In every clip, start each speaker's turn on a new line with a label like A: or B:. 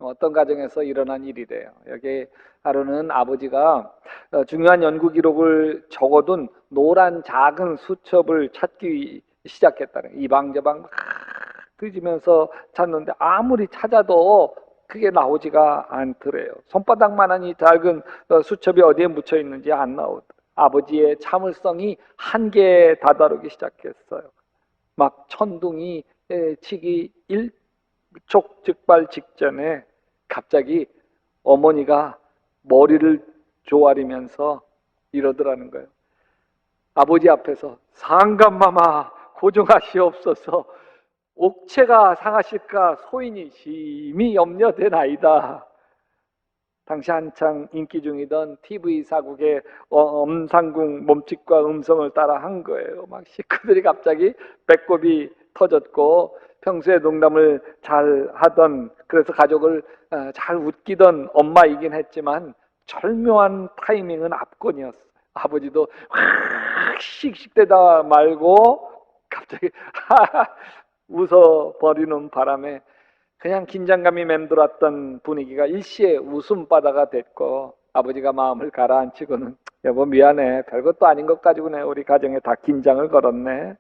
A: 어떤 가정에서 일어난 일이래요. 여기 하루는 아버지가 중요한 연구 기록을 적어둔 노란 작은 수첩을 찾기 시작했다는, 이방저방 막 뒤지면서 찾는데 아무리 찾아도 그게 나오지가 않더래요. 손바닥만한 이 작은 수첩이 어디에 묻혀 있는지 안 나오더래요. 아버지의 참을성이 한계에 다다르기 시작했어요. 막 천둥이 치기 일촉즉발 직전에 갑자기 어머니가 머리를 조아리면서 이러더라는 거예요. 아버지 앞에서 상감마마 고정하시옵소서, 옥체가 상하실까 소인이 심히 염려되나이다. 당시 한창 인기 중이던 TV 사국의 엄상궁 몸짓과 음성을 따라 한 거예요. 막 식구들이 갑자기 배꼽이 터졌고, 평소에 농담을 잘 하던, 그래서 가족을 잘 웃기던 엄마이긴 했지만 절묘한 타이밍은 압권이었어요. 아버지도 확 씩씩대다 말고 갑자기 웃어버리는 바람에 그냥 긴장감이 맴돌았던 분위기가 일시에 웃음바다가 됐고, 아버지가 마음을 가라앉히고는 여보 미안해, 별것도 아닌 것 가지고 우리 가정에 다 긴장을 걸었네.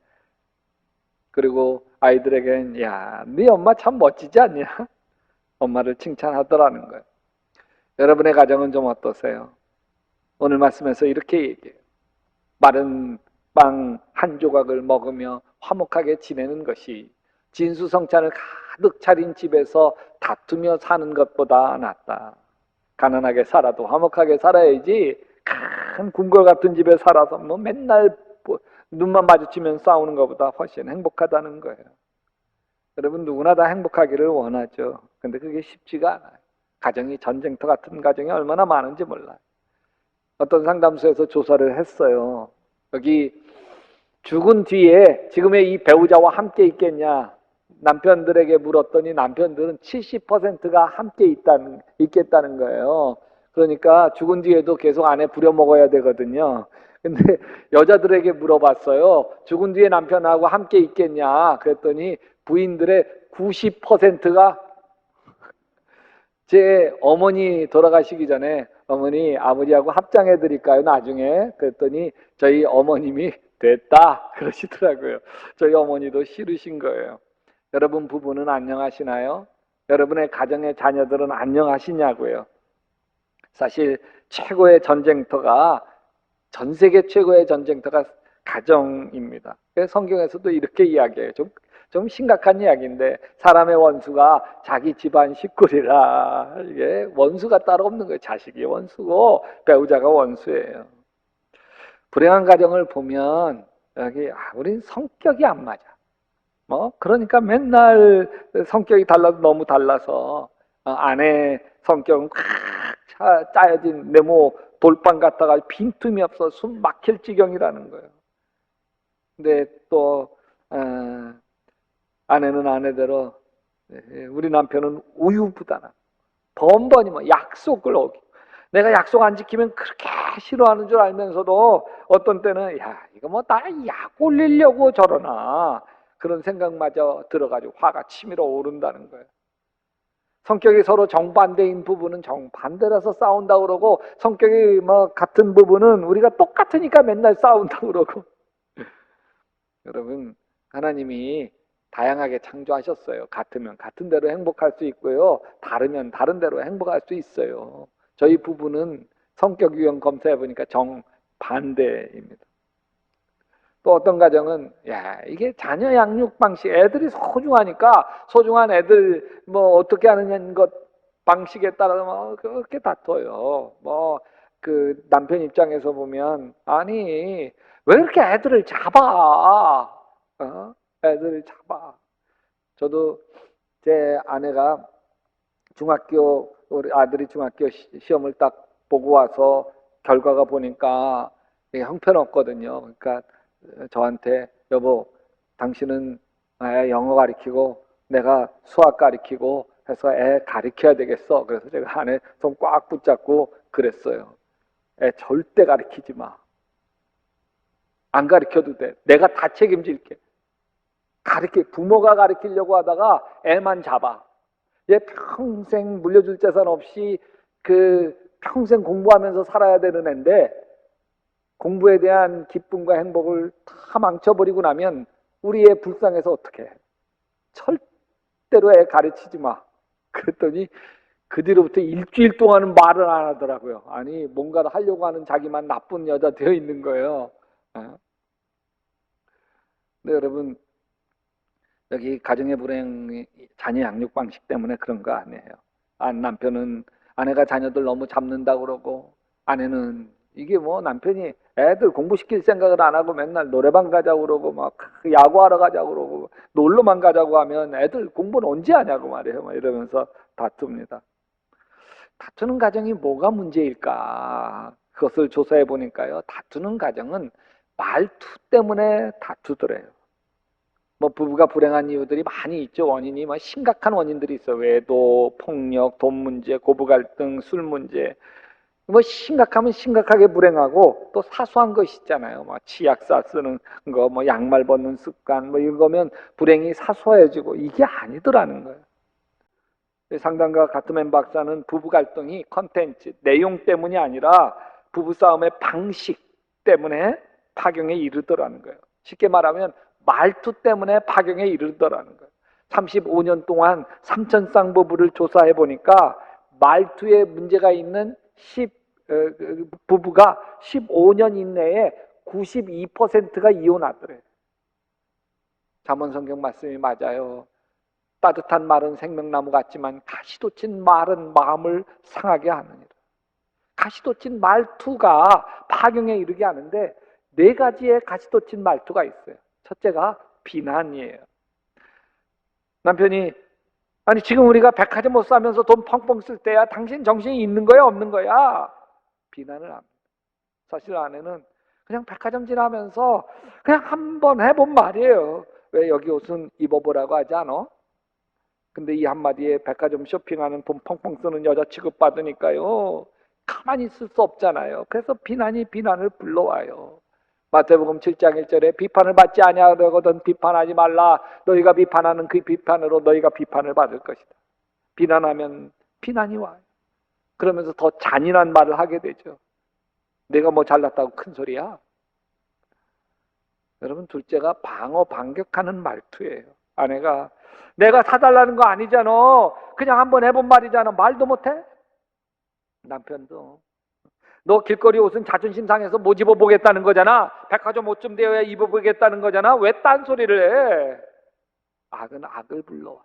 A: 그리고 아이들에겐 야, 네 엄마 참 멋지지 않냐? 엄마를 칭찬하더라는 거예요. 여러분의 가정은 좀 어떠세요? 오늘 말씀에서 이렇게 얘기해요. 마른 빵 한 조각을 먹으며 화목하게 지내는 것이 진수성찬을 가득 차린 집에서 다투며 사는 것보다 낫다. 가난하게 살아도 화목하게 살아야지, 큰 궁궐 같은 집에 살아서 뭐 맨날 눈만 마주치면 싸우는 것보다 훨씬 행복하다는 거예요. 여러분, 누구나 다 행복하기를 원하죠. 근데 그게 쉽지가 않아요. 가정이 전쟁터 같은 가정이 얼마나 많은지 몰라요. 어떤 상담소에서 조사를 했어요. 여기 죽은 뒤에 지금의 이 배우자와 함께 있겠냐, 남편들에게 물었더니 남편들은 70%가 함께 있겠다는 거예요. 그러니까 죽은 뒤에도 계속 아내 부려먹어야 되거든요. 근데 여자들에게 물어봤어요. 죽은 뒤에 남편하고 함께 있겠냐 그랬더니 부인들의 90%가 제 어머니 돌아가시기 전에 어머니 아버지하고 합장해 드릴까요 나중에, 그랬더니 저희 어머님이 됐다 그러시더라고요. 저희 어머니도 싫으신 거예요. 여러분 부부는 안녕하시나요? 여러분의 가정의 자녀들은 안녕하시냐고요. 사실 최고의 전쟁터가, 전 세계 최고의 전쟁터가 가정입니다. 그래서 성경에서도 이렇게 이야기해요. 좀 심각한 이야기인데, 사람의 원수가 자기 집안 식구리라. 이게 원수가 따로 없는 거예요. 자식이 원수고 배우자가 원수예요. 불행한 가정을 보면 여기 우린 성격이 안 맞아. 그러니까 맨날 성격이 달라도 너무 달라서 아내 성격은 꽉 짜여진 네모 돌판 같다가 빈틈이 없어 숨 막힐 지경이라는 거예요. 근데 또 아내는 아내대로, 우리 남편은 우유부단한, 번번이 약속을 어기고, 내가 약속 안 지키면 그렇게 싫어하는 줄 알면서도 어떤 때는 야 이거 뭐 나 약 올리려고 저러나, 그런 생각마저 들어가지고 화가 치밀어 오른다는 거예요. 성격이 서로 정반대인 부부는 정반대라서 싸운다 그러고, 성격이 같은 부부는 우리가 똑같으니까 맨날 싸운다 그러고. 여러분, 하나님이 다양하게 창조하셨어요. 같으면 같은 대로 행복할 수 있고요, 다르면 다른 대로 행복할 수 있어요. 저희 부부는 성격 유형 검사해 보니까 정반대입니다. 또 어떤 가정은 이게 자녀 양육 방식, 애들이 소중하니까 소중한 애들 어떻게 하느냐는 것 방식에 따라서 그렇게 다퉈요. 그 남편 입장에서 보면 아니 왜 이렇게 애들을 잡아? 애들을 잡아. 저도 제 아내가 우리 아들이 중학교 시험을 딱 보고 와서 결과가 보니까 형편없거든요. 그러니까 저한테 여보 당신은 애 영어 가르치고 내가 수학 가르치고 해서 애 가르쳐야 되겠어. 그래서 제가 아내 손 꽉 붙잡고 그랬어요. 애 절대 가르치지 마. 안 가르쳐도 돼. 내가 다 책임질게. 부모가 가르치려고 하다가 애만 잡아. 얘 평생 물려줄 재산 없이 그 평생 공부하면서 살아야 되는 애인데 공부에 대한 기쁨과 행복을 다 망쳐버리고 나면 우리 애 불쌍해서 어떡해. 절대로 애 가르치지 마. 그랬더니 그 뒤로부터 일주일 동안은 말을 안 하더라고요. 아니 뭔가를 하려고 하는 자기만 나쁜 여자 되어 있는 거예요. 근데 여러분 여기 가정의 불행, 자녀 양육 방식 때문에 그런 거 아니에요. 남편은 아내가 자녀들 너무 잡는다 그러고 아내는 이게 뭐 남편이 애들 공부시킬 생각을 안 하고 맨날 노래방 가자고 그러고 막 야구하러 가자고 그러고 놀러만 가자고 하면 애들 공부는 언제 하냐고 말이에요. 막 이러면서 다툽니다. 다투는 가정이 뭐가 문제일까? 그것을 조사해 보니까요. 다투는 가정은 말투 때문에 다투더래요. 뭐 부부가 불행한 이유들이 많이 있죠. 원인이 뭐 심각한 원인들이 있어. 외도, 폭력, 돈 문제, 고부 갈등, 술 문제. 뭐 심각하면 심각하게 불행하고 또 사소한 것이 있잖아요. 뭐 치약사 쓰는 거, 뭐 양말 벗는 습관, 뭐 이런 거면 불행이 사소해지고 이게 아니더라는 거예요. 상담가 가트맨 박사는 부부 갈등이 컨텐츠, 내용 때문이 아니라 부부 싸움의 방식 때문에 파경에 이르더라는 거예요. 쉽게 말하면 말투 때문에 파경에 이르더라는 거예요. 35년 동안 삼천쌍 부부를 조사해 보니까 말투에 문제가 있는 부부가 15년 이내에 92%가 이혼하더래요. 잠언 성경 말씀이 맞아요. 따뜻한 말은 생명나무 같지만 가시도 친 말은 마음을 상하게 하느니라. 가시도 친 말투가 파경에 이르게 하는데 네 가지의 가시도 친 말투가 있어요. 첫째가 비난이에요. 남편이 아니 지금 우리가 백화점 못 사면서 돈 펑펑 쓸 때야 당신 정신이 있는 거야 없는 거야? 비난을 합니다. 사실 아내는 그냥 백화점 지나면서 그냥 한번 해본 말이에요. 왜 여기 옷은 입어보라고 하지 않아? 근데 이 한마디에 백화점 쇼핑하는 돈 펑펑 쓰는 여자 취급받으니까요. 가만히 있을 수 없잖아요. 그래서 비난이 비난을 불러와요. 마태복음 7장 1절에 비판을 받지 아니하려거든 비판하지 말라. 너희가 비판하는 그 비판으로 너희가 비판을 받을 것이다. 비난하면 비난이 와요. 그러면서 더 잔인한 말을 하게 되죠. 내가 뭐 잘났다고 큰 소리야? 여러분 둘째가 방어 반격하는 말투예요. 아내가 내가 사달라는 거 아니잖아. 그냥 한번 해본 말이잖아. 말도 못해? 남편도 너 길거리 옷은 자존심 상해서 못 입어보겠다는 거잖아. 백화점 옷 좀 되어야 입어보겠다는 거잖아. 왜 딴소리를 해? 악은 악을 불러와.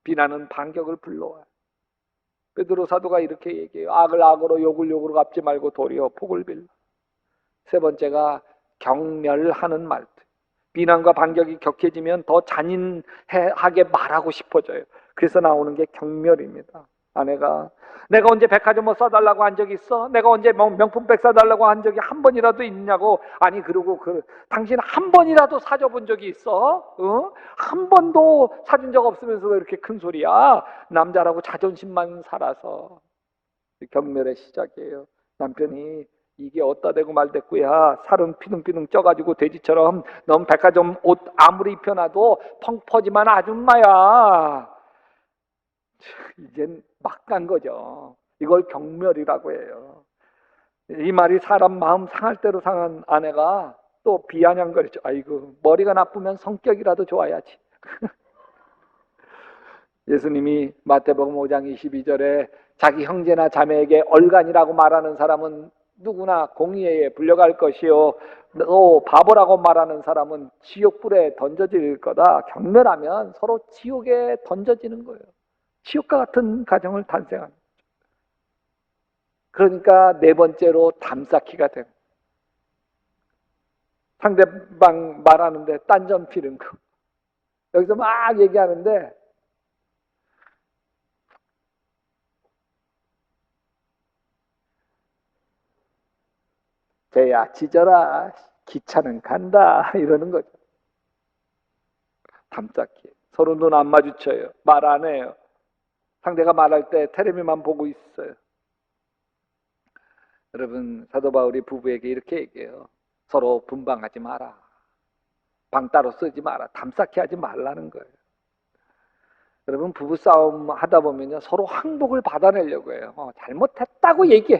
A: 비난은 반격을 불러와. 베드로 사도가 이렇게 얘기해요. 악을 악으로 욕을 욕으로 갚지 말고 도리어 복을 빌라. 세 번째가 경멸하는 말투. 비난과 반격이 격해지면 더 잔인하게 말하고 싶어져요. 그래서 나오는 게 경멸입니다. 아내가 내가 언제 백화점 옷 사달라고 한 적이 있어? 내가 언제 명품백 사달라고 한 적이 한 번이라도 있냐고. 아니 그리고 당신 한 번이라도 사줘 본 적이 있어? 한 번도 사준 적 없으면서 왜 이렇게 큰 소리야? 남자라고 자존심만 살아서. 경멸의 시작이에요. 남편이 이게 어디다 대고 말대꾸야. 살은 피둥피둥 쪄가지고 돼지처럼 넌 백화점 옷 아무리 입혀놔도 펑퍼짐한 아줌마야. 이젠 막 간 거죠. 이걸 경멸이라고 해요. 이 말이 사람 마음 상할 대로 상한 아내가 또 비아냥거리죠. 아이고 머리가 나쁘면 성격이라도 좋아야지. 예수님이 마태복음 5장 22절에 자기 형제나 자매에게 얼간이라고 말하는 사람은 누구나 공의에 불려갈 것이요 또 바보라고 말하는 사람은 지옥불에 던져질 거다. 경멸하면 서로 지옥에 던져지는 거예요. 지옥과 같은 가정을 탄생하는 거죠. 그러니까 네 번째로 담쌓기가 돼요. 상대방 말하는데 딴전 피는 거. 여기서 막 얘기하는데 쟤야 짖어라 기차는 간다 이러는 거죠. 담쌓기. 서로 눈 안 마주쳐요. 말 안 해요. 상대가 말할 때 테레비만 보고 있어요. 여러분 사도 바울이 부부에게 이렇게 얘기해요. 서로 분방하지 마라. 방 따로 쓰지 마라. 담쌓기 하지 말라는 거예요. 여러분 부부싸움 하다 보면요 서로 항복을 받아내려고 해요. 잘못했다고 얘기해.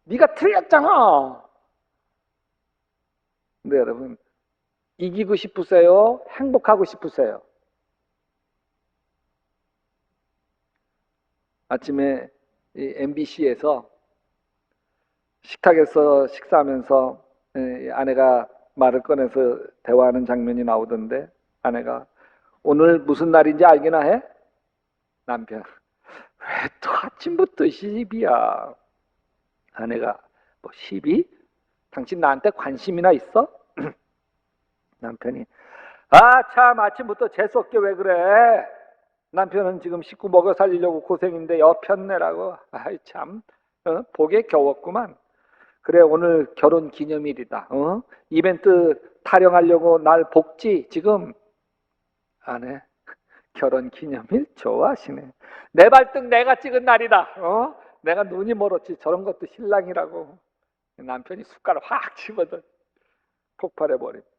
A: 네가 틀렸잖아. 근데 여러분 이기고 싶으세요? 행복하고 싶으세요? 아침에 이 MBC에서 식탁에서 식사하면서 아내가 말을 꺼내서 대화하는 장면이 나오던데 아내가 오늘 무슨 날인지 알기나 해? 남편 왜 또 아침부터 시비야? 아내가 뭐 시비? 당신 나한테 관심이나 있어? 남편이 참 아침부터 재수없게 왜 그래? 남편은 지금 식구 먹여 살리려고 고생인데 여편네라고. 아이 참 보기에 겨웠구만. 그래 오늘 결혼 기념일이다. 이벤트 타령하려고 날 볶지 지금. 아내 결혼 기념일 좋아하시네. 내 발등 내가 찍은 날이다. 내가 눈이 멀었지 저런 것도 신랑이라고. 남편이 숟가락 확 집어서 폭발해버립니다.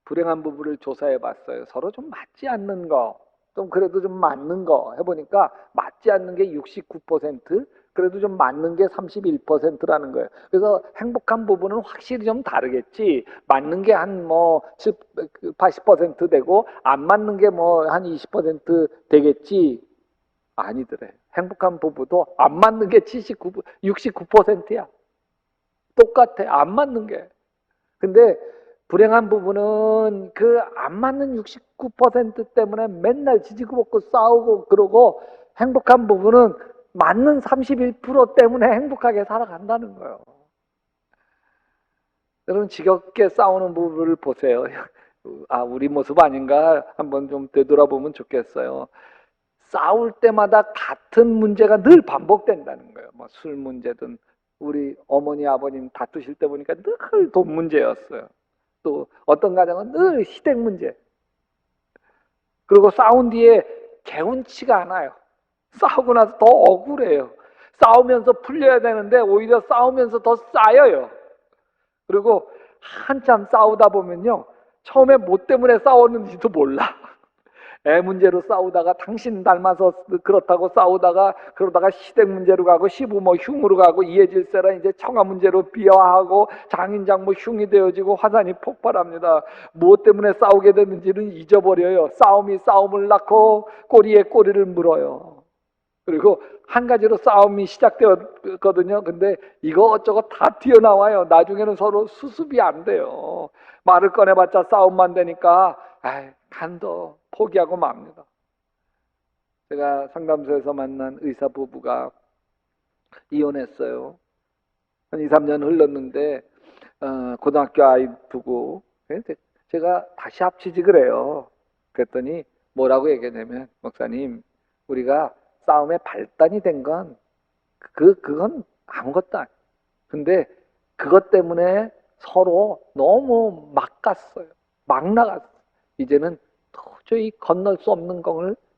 A: 불행한 부부를 조사해봤어요. 서로 좀 맞지 않는 거, 좀 그래도 좀 맞는 거 해보니까 맞지 않는 게 69%, 그래도 좀 맞는 게 31%라는 거예요. 그래서 행복한 부부는 확실히 좀 다르겠지. 맞는 게 한 80% 되고 안 맞는 게 한 20% 되겠지. 아니더래. 행복한 부부도 안 맞는 게 69%야. 똑같아. 안 맞는 게. 근데 불행한 부부는 그 안 맞는 69% 때문에 맨날 지지고 볶고 싸우고 그러고, 행복한 부부는 맞는 31% 때문에 행복하게 살아간다는 거예요. 여러분 지겹게 싸우는 부부를 보세요. 우리 모습 아닌가 한번 좀 되돌아보면 좋겠어요. 싸울 때마다 같은 문제가 늘 반복된다는 거예요. 뭐 술 문제든, 우리 어머니 아버님 다투실 때 보니까 늘 돈 문제였어요. 또 어떤 가정은 늘 시댁 문제. 그리고 싸운 뒤에 개운치가 않아요. 싸우고 나서 더 억울해요. 싸우면서 풀려야 되는데 오히려 싸우면서 더 쌓여요. 그리고 한참 싸우다 보면요, 처음에 뭐 때문에 싸웠는지도 몰라. 애 문제로 싸우다가 당신 닮아서 그렇다고 싸우다가, 그러다가 시댁 문제로 가고 시부모 흉으로 가고 이해질세라 이제 청아 문제로 비화하고 장인장모 흉이 되어지고 화산이 폭발합니다. 무엇 때문에 싸우게 됐는지는 잊어버려요. 싸움이 싸움을 낳고 꼬리에 꼬리를 물어요. 그리고 한 가지로 싸움이 시작되었거든요. 근데 이것저것 다 튀어나와요. 나중에는 서로 수습이 안 돼요. 말을 꺼내봤자 싸움만 되니까 간도 포기하고 맙니다. 제가 상담소에서 만난 의사 부부가 이혼했어요. 한 2, 3년 흘렀는데 고등학교 아이 두고 제가 다시 합치지 그래요. 그랬더니 뭐라고 얘기하냐면, 목사님 우리가 싸움의 발단이 된 건 그건 아무것도 아니에요. 근데 그것 때문에 서로 너무 막 갔어요. 막 나갔어요. 이제는 도저히 건널 수 없는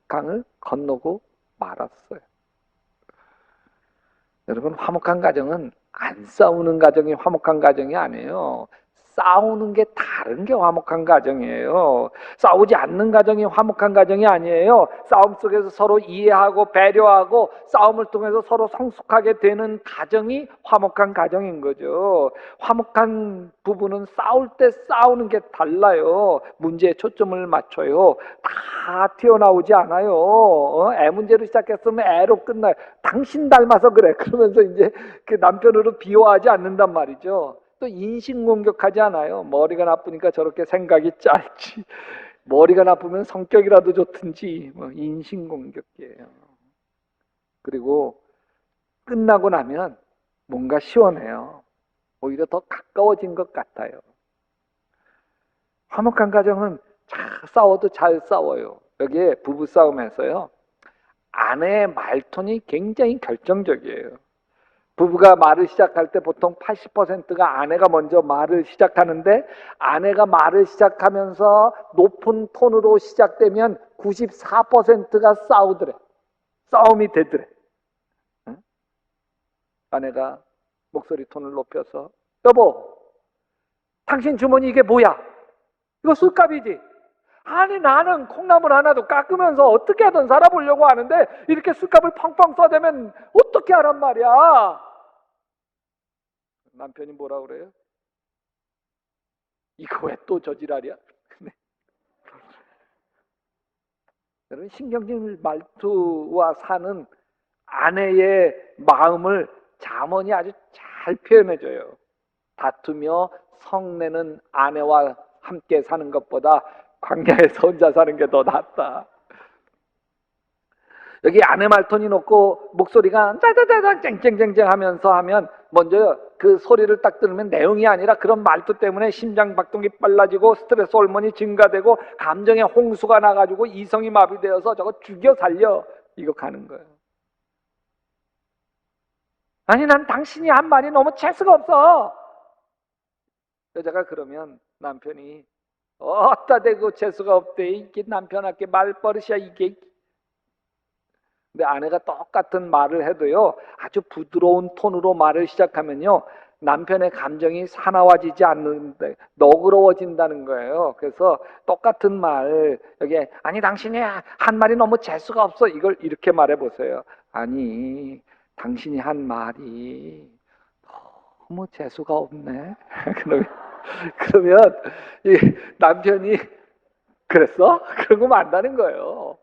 A: 강을 건너고 말았어요. 여러분, 화목한 가정은 안 싸우는 가정이 화목한 가정이 아니에요. 싸우는 게 다른 게 화목한 가정이에요. 싸우지 않는 가정이 화목한 가정이 아니에요. 싸움 속에서 서로 이해하고 배려하고 싸움을 통해서 서로 성숙하게 되는 가정이 화목한 가정인 거죠. 화목한 부부는 싸울 때 싸우는 게 달라요. 문제에 초점을 맞춰요. 다 튀어나오지 않아요. 애 문제로 시작했으면 애로 끝나요. 당신 닮아서 그래. 그러면서 이제 그 남편으로 비호하지 않는단 말이죠. 또 인신공격하지 않아요. 머리가 나쁘니까 저렇게 생각이 짧지. 머리가 나쁘면 성격이라도 좋든지. 인신공격이에요. 그리고 끝나고 나면 뭔가 시원해요. 오히려 더 가까워진 것 같아요. 화목한 가정은 싸워도 잘 싸워요. 여기에 부부싸움에서요, 아내의 말톤이 굉장히 결정적이에요. 부부가 말을 시작할 때 보통 80%가 아내가 먼저 말을 시작하는데, 아내가 말을 시작하면서 높은 톤으로 시작되면 94%가 싸우더래. 싸움이 되더래. 응? 아내가 목소리 톤을 높여서, 여보, 당신 주머니 이게 뭐야? 이거 술값이지? 아니 나는 콩나물 하나도 깎으면서 어떻게 하든 살아보려고 하는데 이렇게 술값을 펑펑 써대면 어떻게 하란 말이야. 남편이 뭐라 그래요? 이거 왜 또 저 지랄이야? 여러분 신경질 말투와 사는 아내의 마음을 잠언이 아주 잘 표현해줘요. 다투며 성내는 아내와 함께 사는 것보다 광야에서 혼자 사는 게 더 낫다. 여기 아내 말톤이 놓고 목소리가 짜자자자 쨍쨍쨍쨍 하면서 하면 먼저 그 소리를 딱 들으면 내용이 아니라 그런 말투 때문에 심장 박동이 빨라지고 스트레스 호르몬이 증가되고 감정의 홍수가 나가지고 이성이 마비되어서 저거 죽여 살려 이거 가는 거예요. 아니 난 당신이 한 말이 너무 재수가 없어. 여자가 그러면 남편이 어따 대고 재수가 없대 이게 남편한테 말버릇이야 이게. 근데 아내가 똑같은 말을 해도요 아주 부드러운 톤으로 말을 시작하면요 남편의 감정이 사나워지지 않는데 너그러워진다는 거예요. 그래서 똑같은 말 여기 아니 당신이 한 말이 너무 재수가 없어 이걸 이렇게 말해 보세요. 아니 당신이 한 말이 너무 재수가 없네. 그러면 이 남편이 그랬어? 그러고 만다는 거예요.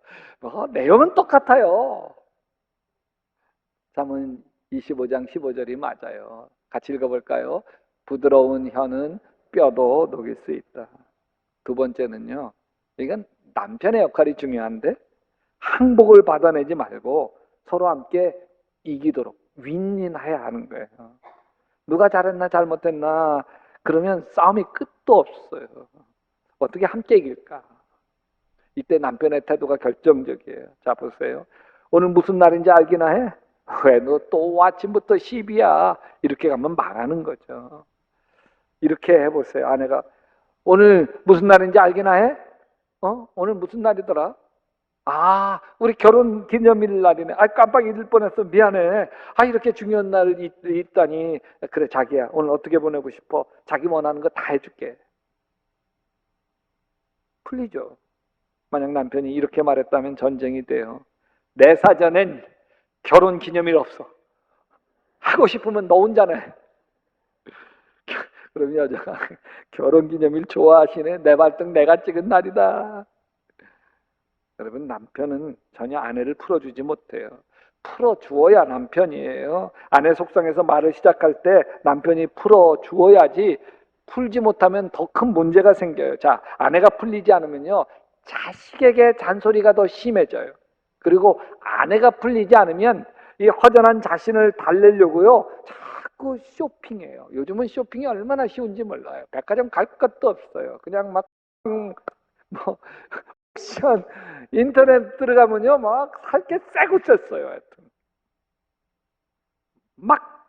A: 내용은 똑같아요. 잠언 25장 15절이 맞아요. 같이 읽어볼까요? 부드러운 혀는 뼈도 녹일 수 있다. 두 번째는요. 이건 남편의 역할이 중요한데 항복을 받아내지 말고 서로 함께 이기도록 윈윈해야 하는 거예요. 누가 잘했나 잘못했나 그러면 싸움이 끝도 없어요. 어떻게 함께 이길까? 이때 남편의 태도가 결정적이에요. 자 보세요. 오늘 무슨 날인지 알기나 해? 왜 너 또 아침부터 시비야? 이렇게 가면 망하는 거죠. 이렇게 해보세요. 아내가 오늘 무슨 날인지 알기나 해? 오늘 무슨 날이더라? 아, 우리 결혼 기념일 날이네. 아, 깜빡 잊을 뻔했어. 미안해. 아, 이렇게 중요한 날이 있다니. 그래, 자기야. 오늘 어떻게 보내고 싶어? 자기 원하는 거 다 해줄게. 풀리죠. 만약 남편이 이렇게 말했다면 전쟁이 돼요. 내 사전엔 결혼 기념일 없어. 하고 싶으면 너 혼자네. 그럼 여자가 결혼 기념일 좋아하시네. 내 발등 내가 찍은 날이다. 여러분 남편은 전혀 아내를 풀어주지 못해요. 풀어주어야 남편이에요. 아내 속상해서 말을 시작할 때 남편이 풀어주어야지 풀지 못하면 더 큰 문제가 생겨요. 자, 아내가 풀리지 않으면요 자식에게 잔소리가 더 심해져요. 그리고 아내가 풀리지 않으면 이 허전한 자신을 달래려고요 자꾸 쇼핑해요. 요즘은 쇼핑이 얼마나 쉬운지 몰라요. 백화점 갈 것도 없어요. 그냥 막 뭐 인터넷 들어가면요 막 살 게 쎄고 쨌어요. 하여튼 막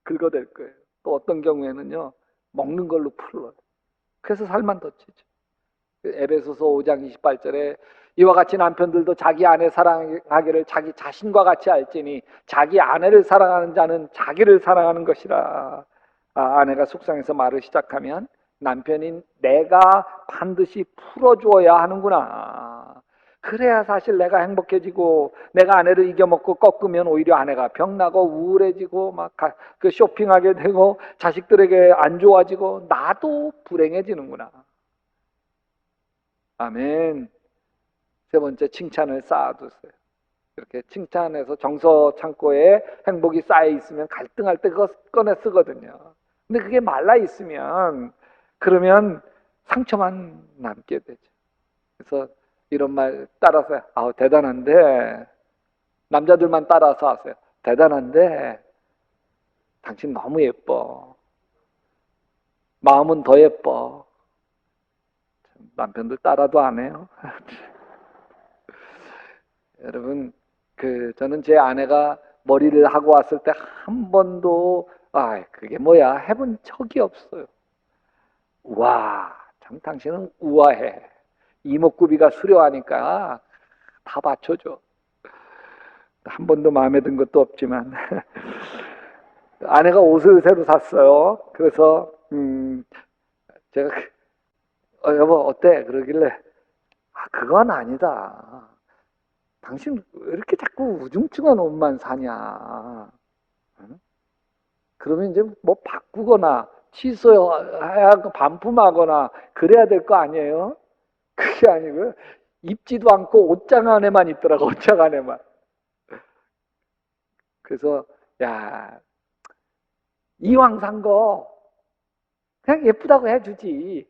A: 긁어댈 거예요. 또 어떤 경우에는요 먹는 걸로 풀어요. 그래서 살만 더 찌죠. 에베소서 5장 28절에 이와 같이 남편들도 자기 아내 사랑하기를 자기 자신과 같이 알지니 자기 아내를 사랑하는 자는 자기를 사랑하는 것이라. 아내가 속상해서 말을 시작하면 남편인 내가 반드시 풀어주어야 하는구나. 그래야 사실 내가 행복해지고 내가 아내를 이겨먹고 꺾으면 오히려 아내가 병나고 우울해지고 막 그 쇼핑하게 되고 자식들에게 안 좋아지고 나도 불행해지는구나. 아멘. 세 번째 칭찬을 쌓아두세요. 이렇게 칭찬해서 정서 창고에 행복이 쌓여 있으면 갈등할 때 그거 꺼내 쓰거든요. 근데 그게 말라 있으면 그러면 상처만 남게 되죠. 그래서 이런 말 따라서 대단한데 남자들만 따라서 하세요. 대단한데 당신 너무 예뻐. 마음은 더 예뻐. 남편들 따라도 안 해요. 여러분 저는 제 아내가 머리를 하고 왔을 때 한 번도 그게 뭐야 해본 적이 없어요. 와, 참 당신은 우아해. 이목구비가 수려하니까 다 받쳐줘. 한 번도 마음에 든 것도 없지만 아내가 옷을 새로 샀어요. 그래서 제가 여보 어때? 그러길래 그건 아니다. 당신 왜 이렇게 자꾸 우중충한 옷만 사냐. 응? 그러면 이제 뭐 바꾸거나 취소해야 반품하거나 그래야 될 거 아니에요? 그게 아니고요. 입지도 않고 옷장 안에만 있더라고, 옷장 안에만. 그래서 야, 이왕 산 거 그냥 예쁘다고 해주지.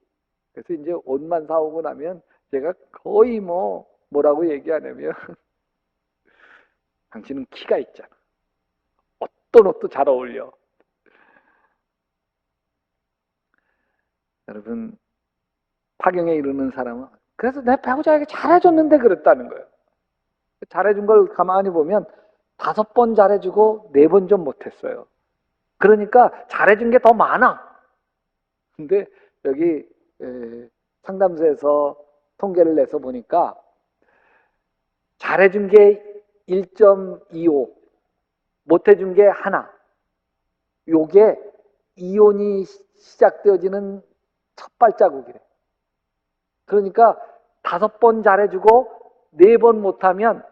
A: 그래서 이제 옷만 사오고 나면 제가 거의 뭐라고 얘기하냐면 당신은 키가 있잖아. 어떤 옷도 잘 어울려. 여러분, 파경에 이르는 사람은 그래서 내 배우자에게 잘해줬는데 그랬다는 거예요. 잘해준 걸 가만히 보면 5번 잘해주고 4번 좀 못했어요. 그러니까 잘해준 게 더 많아. 근데 여기 상담소에서 통계를 내서 보니까 잘해준 게 1.25, 못해준 게 하나. 요게 이혼이 시작되어지는 첫 발자국이래. 그러니까 5번 잘해주고 4번 못하면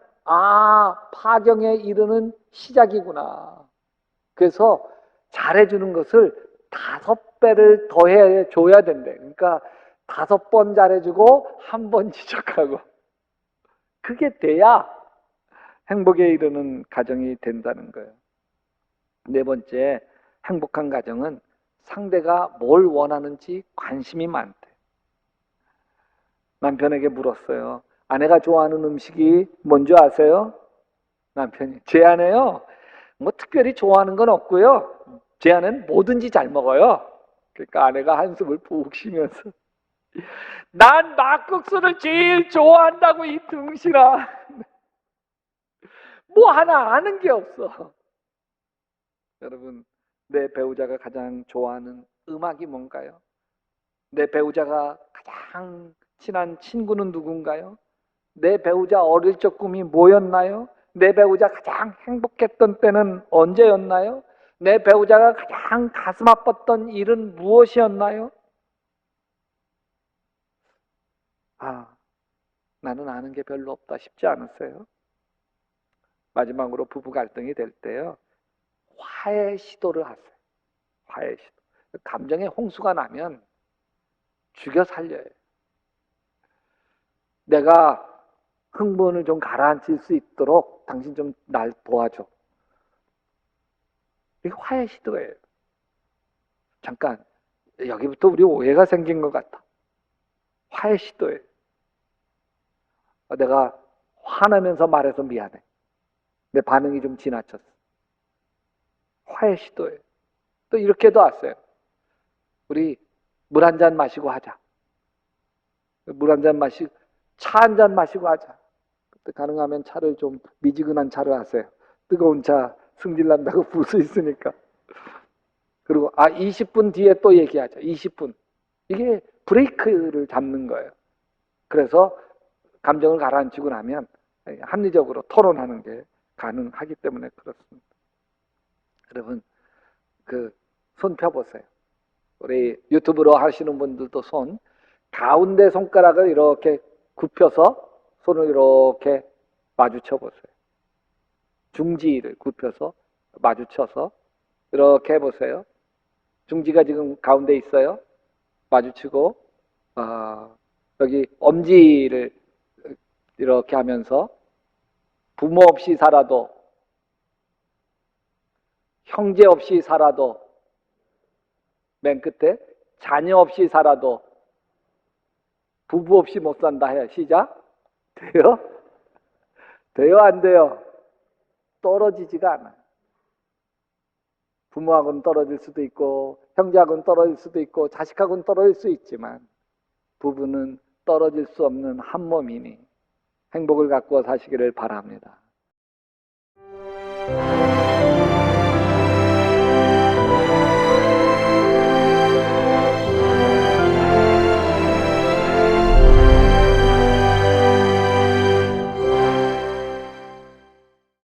A: 파경에 이르는 시작이구나. 그래서 잘해주는 것을 5배를 더해 줘야 된대. 그러니까 5번 잘해주고 1번 지적하고 그게 돼야 행복에 이르는 가정이 된다는 거예요. 4번째, 행복한 가정은 상대가 뭘 원하는지 관심이 많대. 남편에게 물었어요. 아내가 좋아하는 음식이 뭔지 아세요? 남편이, 제 아내요? 뭐 특별히 좋아하는 건 없고요. 제 아내는 뭐든지 잘 먹어요. 그러니까 아내가 한숨을 푹 쉬면서 난 막국수를 제일 좋아한다고 이 등신아. 뭐 하나 아는 게 없어. 여러분, 내 배우자가 가장 좋아하는 음악이 뭔가요? 내 배우자가 가장 친한 친구는 누군가요? 내 배우자 어릴 적 꿈이 뭐였나요? 내 배우자 가장 행복했던 때는 언제였나요? 내 배우자가 가장 가슴 아팠던 일은 무엇이었나요? 나는 아는 게 별로 없다 싶지 않으세요? 마지막으로 부부 갈등이 될 때요, 화해 시도를 하세요. 화해 시도. 감정의 홍수가 나면 죽여 살려요. 내가 흥분을 좀 가라앉힐 수 있도록 당신 좀 날 도와줘. 이게 화해 시도예요. 잠깐, 여기부터 우리 오해가 생긴 것 같아. 화해 시도예요. 내가 화나면서 말해서 미안해. 내 반응이 좀 지나쳤어. 화해 시도예요. 또 이렇게도 왔어요. 우리 물 한 잔 마시고 하자. 물 한 잔 마시고, 차 한 잔 마시고 하자. 그때 가능하면 차를 좀 미지근한 차를 하세요. 뜨거운 차 승질 난다고 부을 수 있으니까. 그리고 20분 뒤에 또 얘기하자. 20분. 이게 브레이크를 잡는 거예요. 그래서 감정을 가라앉히고 나면 합리적으로 토론하는 게 가능하기 때문에 그렇습니다. 여러분, 손 펴보세요. 우리 유튜브로 하시는 분들도 손, 가운데 손가락을 이렇게 굽혀서 손을 이렇게 마주쳐 보세요. 중지를 굽혀서 마주쳐서 이렇게 해보세요. 중지가 지금 가운데 있어요. 마주치고 여기 엄지를 이렇게 하면서 부모 없이 살아도, 형제 없이 살아도, 맨 끝에 자녀 없이 살아도 부부 없이 못 산다 해요. 시작. 돼요? 돼요? 안 돼요? 떨어지지가 않아요. 부모하고는 떨어질 수도 있고 형제하고는 떨어질 수도 있고 자식하고는 떨어질 수 있지만 부부는 떨어질 수 없는 한 몸이니 행복을 가꾸어 사시기를 바랍니다.